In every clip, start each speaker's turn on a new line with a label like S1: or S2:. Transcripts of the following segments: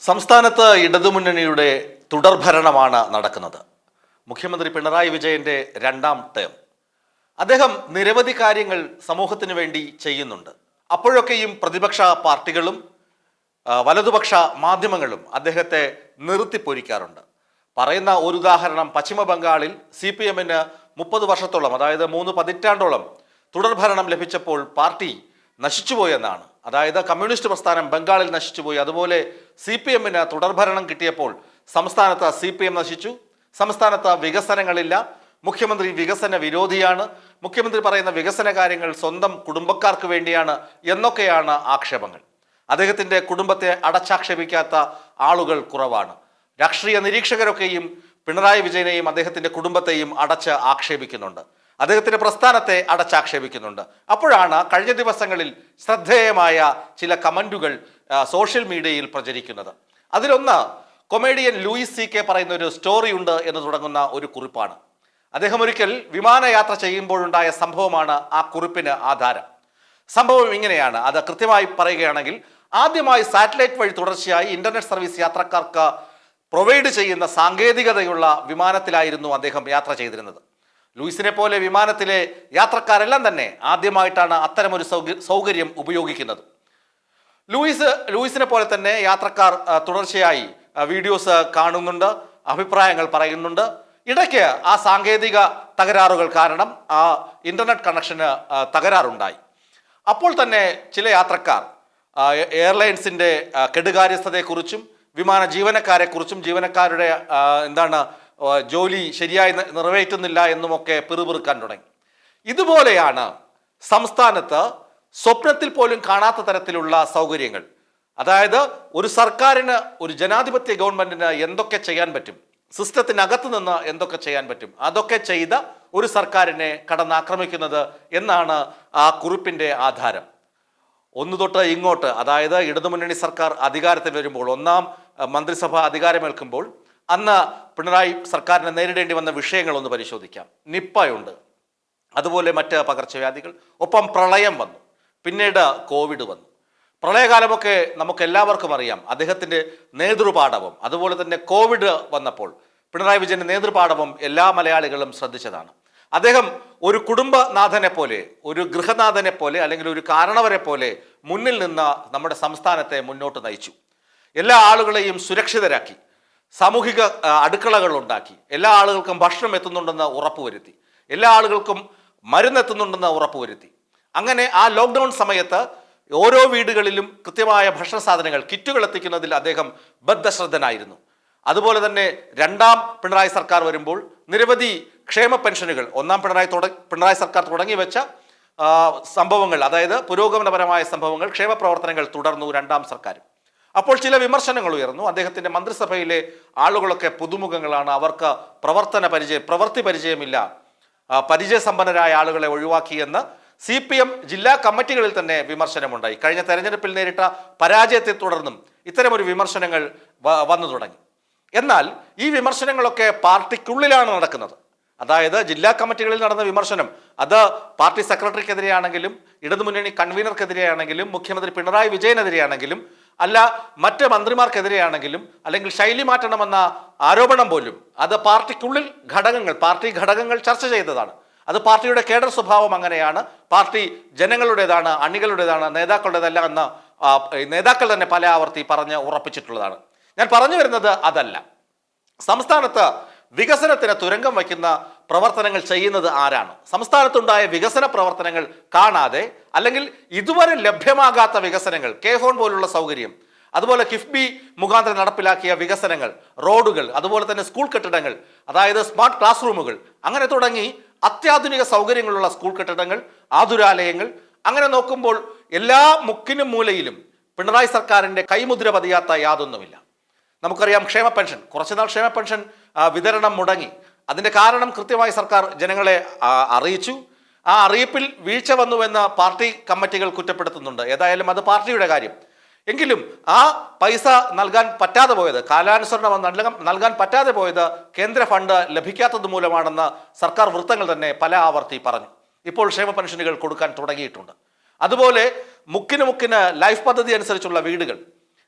S1: സംസ്ഥാനത്ത് ഇടതുമുന്നണിയുടെ തുടർഭരണമാണ് നടക്കുന്നത്. മുഖ്യമന്ത്രി പിണറായി വിജയന്റെ രണ്ടാം ടേം. അദ്ദേഹം നിരവധി കാര്യങ്ങൾ സമൂഹത്തിന് വേണ്ടി ചെയ്യുന്നുണ്ട്. അപ്പോഴൊക്കെയും പ്രതിപക്ഷ പാർട്ടികളും വലതുപക്ഷ മാധ്യമങ്ങളും അദ്ദേഹത്തെ നിർത്തിപ്പൊരിക്കാറുണ്ട്. പറയുന്ന ഒരു ഉദാഹരണം, പശ്ചിമ ബംഗാളിൽ CPM-ന് 30 വർഷത്തോളം, അതായത് 3 പതിറ്റാണ്ടോളം തുടർഭരണം ലഭിച്ചപ്പോൾ പാർട്ടി നശിച്ചുപോയെന്നാണ്. അതായത് കമ്മ്യൂണിസ്റ്റ് പ്രസ്ഥാനം ബംഗാളിൽ നശിച്ചുപോയി. അതുപോലെ CPM-ന് തുടർഭരണം കിട്ടിയപ്പോൾ സംസ്ഥാനത്ത് CPM നശിച്ചു. സംസ്ഥാനത്ത് വികസനങ്ങളില്ല. മുഖ്യമന്ത്രി വികസന വിരോധിയാണ്. മുഖ്യമന്ത്രി പറയുന്ന വികസന കാര്യങ്ങൾ സ്വന്തം കുടുംബക്കാർക്ക് വേണ്ടിയാണ് എന്നൊക്കെയാണ് ആക്ഷേപങ്ങൾ. അദ്ദേഹത്തിൻ്റെ കുടുംബത്തെ അടച്ചാക്ഷേപിക്കാത്ത ആളുകൾ കുറവാണ്. രാഷ്ട്രീയ നിരീക്ഷകരൊക്കെയും പിണറായി വിജയനെയും അദ്ദേഹത്തിൻ്റെ കുടുംബത്തെയും അടച്ച് ആക്ഷേപിക്കുന്നുണ്ട്. അദ്ദേഹത്തിൻ്റെ പ്രസ്ഥാനത്തെ അടച്ചാക്ഷേപിക്കുന്നുണ്ട്. അപ്പോഴാണ് കഴിഞ്ഞ ദിവസങ്ങളിൽ ശ്രദ്ധേയമായ ചില കമൻറ്റുകൾ സോഷ്യൽ മീഡിയയിൽ പ്രചരിക്കുന്നത്. അതിലൊന്ന് കൊമേഡിയൻ ലൂയിസ് CK പറയുന്ന ഒരു സ്റ്റോറി ഉണ്ട് എന്ന് തുടങ്ങുന്ന ഒരു കുറിപ്പാണ്. അദ്ദേഹം ഒരിക്കൽ വിമാനയാത്ര ചെയ്യുമ്പോഴുണ്ടായ സംഭവമാണ് ആ കുറിപ്പിന് ആധാരം. സംഭവം ഇങ്ങനെയാണ്, അത് കൃത്യമായി പറയുകയാണെങ്കിൽ, ആദ്യമായി സാറ്റലൈറ്റ് വഴി തുടർച്ചയായി ഇന്റർനെറ്റ് സർവീസ് യാത്രക്കാർക്ക് പ്രൊവൈഡ് ചെയ്യുന്ന സാങ്കേതികതയുള്ള വിമാനത്തിലായിരുന്നു അദ്ദേഹം യാത്ര ചെയ്തിരുന്നത്. ലൂയിസിനെ പോലെ വിമാനത്തിലെ യാത്രക്കാരെല്ലാം തന്നെ ആദ്യമായിട്ടാണ് അത്തരമൊരു സൗകര്യം ഉപയോഗിക്കുന്നത്. ലൂയിസിനെ പോലെ തന്നെ യാത്രക്കാർ തുടർച്ചയായി വീഡിയോസ് കാണുന്നുണ്ട്, അഭിപ്രായങ്ങൾ പറയുന്നുണ്ട്. ഇടയ്ക്ക് ആ സാങ്കേതിക തകരാറുകൾ കാരണം ആ ഇന്റർനെറ്റ് കണക്ഷന് തകരാറുണ്ടായി. അപ്പോൾ തന്നെ ചില യാത്രക്കാർ എയർലൈൻസിൻ്റെ കെടുകാര്യസ്ഥതയെക്കുറിച്ചും വിമാന ജീവനക്കാരെക്കുറിച്ചും ജീവനക്കാരുടെ ജോലി ശരിയായി നിറവേറ്റുന്നില്ല എന്നുമൊക്കെ പിറുപിറുക്കാൻ തുടങ്ങി. ഇതുപോലെയാണ് സംസ്ഥാനത്ത് സ്വപ്നത്തിൽ പോലും കാണാത്ത തരത്തിലുള്ള സൗകര്യങ്ങൾ. അതായത് ഒരു സർക്കാരിന്, ഒരു ജനാധിപത്യ ഗവൺമെന്റിന് എന്തൊക്കെ ചെയ്യാൻ പറ്റും, സിസ്റ്റത്തിനകത്ത് നിന്ന് എന്തൊക്കെ ചെയ്യാൻ പറ്റും, അതൊക്കെ ചെയ്ത ഒരു സർക്കാരിനെ കടന്നാക്രമിക്കുന്നത് എന്നാണ് ആ കുറിപ്പിൻ്റെ ആധാരം. ഒന്നു തൊട്ട് ഇങ്ങോട്ട്, അതായത് ഇടതുമുന്നണി സർക്കാർ അധികാരത്തിൽ വരുമ്പോൾ, ഒന്നാം മന്ത്രിസഭ അധികാരമേൽക്കുമ്പോൾ അന്ന് പിണറായി സർക്കാരിനെ നേരിടേണ്ടി വന്ന വിഷയങ്ങളൊന്ന് പരിശോധിക്കാം. നിപ്പയുണ്ട്, അതുപോലെ മറ്റ് പകർച്ചവ്യാധികൾ, ഒപ്പം പ്രളയം വന്നു, പിന്നീട് കോവിഡ് വന്നു. പ്രളയകാലമൊക്കെ നമുക്ക് എല്ലാവർക്കും അറിയാം. അദ്ദേഹത്തിൻ്റെ നേതൃപാടവം, അതുപോലെ തന്നെ കോവിഡ് വന്നപ്പോൾ പിണറായി വിജയൻ്റെ നേതൃപാടവം എല്ലാ മലയാളികളും ശ്രദ്ധിച്ചതാണ്. അദ്ദേഹം ഒരു കുടുംബനാഥനെ പോലെ, ഒരു ഗൃഹനാഥനെ പോലെ, അല്ലെങ്കിൽ ഒരു കാരണവരെ പോലെ മുന്നിൽ നിന്ന് നമ്മുടെ സംസ്ഥാനത്തെ മുന്നോട്ട് നയിച്ചു. എല്ലാ ആളുകളെയും സുരക്ഷിതരാക്കി, സാമൂഹിക അടുക്കളകൾ ഉണ്ടാക്കി, എല്ലാ ആളുകൾക്കും ഭക്ഷണം എത്തുന്നുണ്ടെന്ന് ഉറപ്പുവരുത്തി, എല്ലാ ആളുകൾക്കും മരുന്നെത്തുന്നുണ്ടെന്ന് ഉറപ്പുവരുത്തി. അങ്ങനെ ആ ലോക്ക്ഡൗൺ സമയത്ത് ഓരോ വീടുകളിലും കൃത്യമായ ഭക്ഷണ സാധനങ്ങൾ, കിറ്റുകൾ എത്തിക്കുന്നതിൽ അദ്ദേഹം ബദ്ധശ്രദ്ധനായിരുന്നു. അതുപോലെ തന്നെ രണ്ടാം പിണറായി സർക്കാർ വരുമ്പോൾ നിരവധി ക്ഷേമ പെൻഷനുകൾ, ഒന്നാം പിണറായി സർക്കാർ തുടങ്ങി വെച്ച സംഭവങ്ങൾ, അതായത് പുരോഗമനപരമായ സംഭവങ്ങൾ, ക്ഷേമ പ്രവർത്തനങ്ങൾ തുടർന്നു രണ്ടാം സർക്കാർ. അപ്പോൾ ചില വിമർശനങ്ങൾ ഉയർന്നു. അദ്ദേഹത്തിൻ്റെ മന്ത്രിസഭയിലെ ആളുകളൊക്കെ പുതുമുഖങ്ങളാണ്, അവർക്ക് പ്രവൃത്തി പരിചയമില്ല, പരിചയസമ്പന്നരായ ആളുകളെ ഒഴിവാക്കിയെന്ന് CPM ജില്ലാ കമ്മിറ്റികളിൽ തന്നെ വിമർശനമുണ്ടായി. കഴിഞ്ഞ തെരഞ്ഞെടുപ്പിൽ നേരിട്ട പരാജയത്തെ തുടർന്നും ഇത്തരമൊരു വിമർശനങ്ങൾ വന്നു തുടങ്ങി. എന്നാൽ ഈ വിമർശനങ്ങളൊക്കെ പാർട്ടിക്കുള്ളിലാണ് നടക്കുന്നത്. അതായത് ജില്ലാ കമ്മിറ്റികളിൽ നടന്ന വിമർശനം, അത് പാർട്ടി സെക്രട്ടറിക്കെതിരെയാണെങ്കിലും, ഇടതുമുന്നണി കൺവീനർക്കെതിരെയാണെങ്കിലും, മുഖ്യമന്ത്രി പിണറായി വിജയനെതിരെയാണെങ്കിലും, അല്ല മറ്റ് മന്ത്രിമാർക്കെതിരെയാണെങ്കിലും, അല്ലെങ്കിൽ ശൈലി മാറ്റണമെന്ന ആരോപണം പോലും, അത് പാർട്ടിക്കുള്ളിൽ പാർട്ടി ഘടകങ്ങൾ ചർച്ച ചെയ്തതാണ്. അത് പാർട്ടിയുടെ കേഡർ സ്വഭാവം അങ്ങനെയാണ്. പാർട്ടി ജനങ്ങളുടേതാണ്, അണികളുടേതാണ്, നേതാക്കളുടേതല്ല എന്ന് നേതാക്കൾ തന്നെ പല ആവർത്തി പറഞ്ഞ് ഉറപ്പിച്ചിട്ടുള്ളതാണ്. ഞാൻ പറഞ്ഞു വരുന്നത് അതല്ല. സംസ്ഥാനത്ത് വികസനത്തിന് തുരങ്കം വയ്ക്കുന്ന പ്രവർത്തനങ്ങൾ ചെയ്യുന്നത് ആരാണ്? സംസ്ഥാനത്തുണ്ടായ വികസന പ്രവർത്തനങ്ങൾ കാണാതെ, അല്ലെങ്കിൽ ഇതുവരെ ലഭ്യമാകാത്ത വികസനങ്ങൾ, K-Phone പോലുള്ള സൗകര്യം, അതുപോലെ കിഫ്ബി മുഖാന്തരം നടപ്പിലാക്കിയ വികസനങ്ങൾ, റോഡുകൾ, അതുപോലെ തന്നെ സ്കൂൾ കെട്ടിടങ്ങൾ, അതായത് സ്മാർട്ട് ക്ലാസ് റൂമുകൾ, അങ്ങനെ തുടങ്ങി അത്യാധുനിക സൗകര്യങ്ങളുള്ള സ്കൂൾ കെട്ടിടങ്ങൾ, ആതുരാലയങ്ങൾ, അങ്ങനെ നോക്കുമ്പോൾ എല്ലാ മുക്കിനും മൂലയിലും പിണറായി സർക്കാരിൻ്റെ കൈമുദ്ര പതിയാത്ത യാതൊന്നുമില്ല. നമുക്കറിയാം, ക്ഷേമ പെൻഷൻ, കുറച്ചുനാൾ ക്ഷേമ പെൻഷൻ വിതരണം മുടങ്ങി. അതിൻ്റെ കാരണം കൃത്യമായി സർക്കാർ ജനങ്ങളെ അറിയിച്ചു. ആ അറിയിപ്പിൽ വീഴ്ച വന്നുവെന്ന് പാർട്ടി കമ്മിറ്റികൾ കുറ്റപ്പെടുത്തുന്നുണ്ട്. ഏതായാലും അത് പാർട്ടിയുടെ കാര്യം. എങ്കിലും ആ പൈസ നൽകാൻ പറ്റാതെ പോയത്, കാലാനുസരണം നൽകാൻ പറ്റാതെ പോയത് കേന്ദ്ര ഫണ്ട് ലഭിക്കാത്തത് മൂലമാണെന്ന് സർക്കാർ വൃത്തങ്ങൾ തന്നെ പല ആവർത്തി പറഞ്ഞു. ഇപ്പോൾ ക്ഷേമ പെൻഷനുകൾ കൊടുക്കാൻ തുടങ്ങിയിട്ടുണ്ട്. അതുപോലെ മുക്കിന് ലൈഫ് പദ്ധതി അനുസരിച്ചുള്ള വീടുകൾ,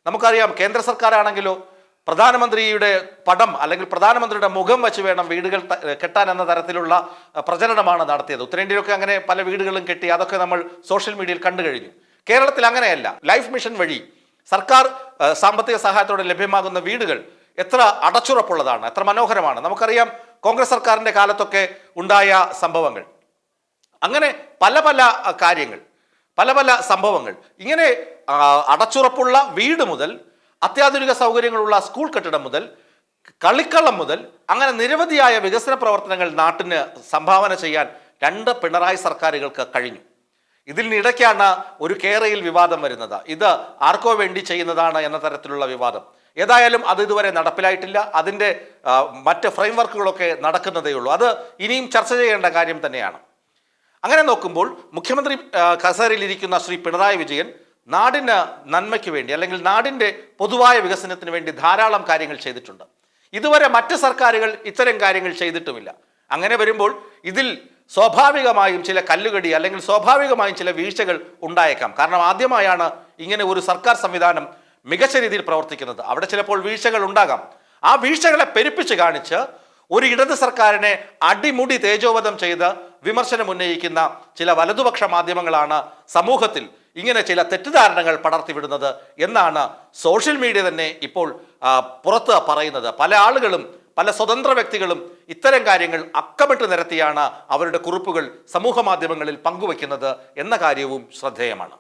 S1: നമുക്കറിയാം കേന്ദ്ര സർക്കാരാണെങ്കിലോ പ്രധാനമന്ത്രിയുടെ പടം അല്ലെങ്കിൽ പ്രധാനമന്ത്രിയുടെ മുഖം വെച്ച് വേണം വീടുകൾ കെട്ടാൻ എന്ന തരത്തിലുള്ള പ്രചരണമാണ് നടത്തിയത്. ഉത്തരേന്ത്യയിലൊക്കെ അങ്ങനെ പല വീടുകളും കെട്ടി, അതൊക്കെ നമ്മൾ സോഷ്യൽ മീഡിയയിൽ കണ്ടു കഴിഞ്ഞു. കേരളത്തിൽ അങ്ങനെയല്ല. ലൈഫ് മിഷൻ വഴി സർക്കാർ സാമ്പത്തിക സഹായത്തോടെ ലഭ്യമാകുന്ന വീടുകൾ എത്ര അടച്ചുറപ്പുള്ളതാണ്, എത്ര മനോഹരമാണ്. നമുക്കറിയാം കോൺഗ്രസ് സർക്കാരിൻ്റെ കാലത്തൊക്കെ ഉണ്ടായ സംഭവങ്ങൾ. അങ്ങനെ പല പല കാര്യങ്ങൾ, പല പല സംഭവങ്ങൾ. ഇങ്ങനെ അടച്ചുറപ്പുള്ള വീട് മുതൽ അത്യാധുനിക സൗകര്യങ്ങളുള്ള സ്കൂൾ കെട്ടിടം മുതൽ കളിക്കളം മുതൽ അങ്ങനെ നിരവധിയായ വികസന പ്രവർത്തനങ്ങൾ നാട്ടിന് സംഭാവന ചെയ്യാൻ രണ്ട് പിണറായി സർക്കാരുകൾക്ക് കഴിഞ്ഞു. ഇതിനിടയ്ക്കാണ് ഒരു കേരയിൽ വിവാദം വരുന്നത്. ഇത് ആർക്കോ വേണ്ടി ചെയ്യുന്നതാണ് എന്ന തരത്തിലുള്ള വിവാദം. ഏതായാലും അത് ഇതുവരെ നടപ്പിലായിട്ടില്ല. അതിൻ്റെ മറ്റ് ഫ്രെയിംവർക്കുകളൊക്കെ നടക്കുന്നതേ ഉള്ളൂ. അത് ഇനിയും ചർച്ച ചെയ്യേണ്ട കാര്യം തന്നെയാണ്. അങ്ങനെ നോക്കുമ്പോൾ മുഖ്യമന്ത്രി കസേരയിലിരിക്കുന്ന ശ്രീ പിണറായി വിജയൻ നാടിന് നന്മയ്ക്ക് വേണ്ടി അല്ലെങ്കിൽ നാടിൻ്റെ പൊതുവായ വികസനത്തിന് വേണ്ടി ധാരാളം കാര്യങ്ങൾ ചെയ്തിട്ടുണ്ട്. ഇതുവരെ മറ്റ് സർക്കാരുകൾ ഇത്തരം കാര്യങ്ങൾ ചെയ്തിട്ടുമില്ല. അങ്ങനെ വരുമ്പോൾ ഇതിൽ സ്വാഭാവികമായും ചില കല്ലുകടി അല്ലെങ്കിൽ സ്വാഭാവികമായും ചില വീഴ്ചകൾ ഉണ്ടായേക്കാം. കാരണം ആദ്യമായാണ് ഇങ്ങനെ ഒരു സർക്കാർ സംവിധാനം മികച്ച രീതിയിൽ പ്രവർത്തിക്കുന്നത്. അവിടെ ചിലപ്പോൾ വീഴ്ചകൾ ഉണ്ടാകാം. ആ വീഴ്ചകളെ പെരുപ്പിച്ച് കാണിച്ച് ഒരു ഇടത് സർക്കാരിനെ അടിമുടി തേജോവധം ചെയ്ത് വിമർശനം ഉന്നയിക്കുന്ന ചില വലതുപക്ഷ മാധ്യമങ്ങളാണ് സമൂഹത്തിൽ ഇങ്ങനെ ചില തെറ്റിദ്ധാരണകൾ പടർത്തിവിടുന്നത് എന്നാണ് സോഷ്യൽ മീഡിയ തന്നെ ഇപ്പോൾ പുറത്ത് പറയുന്നത്. പല ആളുകളും, പല സ്വതന്ത്ര വ്യക്തികളും ഇത്തരം കാര്യങ്ങൾ അക്കമിട്ട് നിരത്തിയാണ് അവരുടെ കുറിപ്പുകൾ സമൂഹ മാധ്യമങ്ങളിൽ പങ്കുവയ്ക്കുന്നത് എന്ന കാര്യവും ശ്രദ്ധേയമാണ്.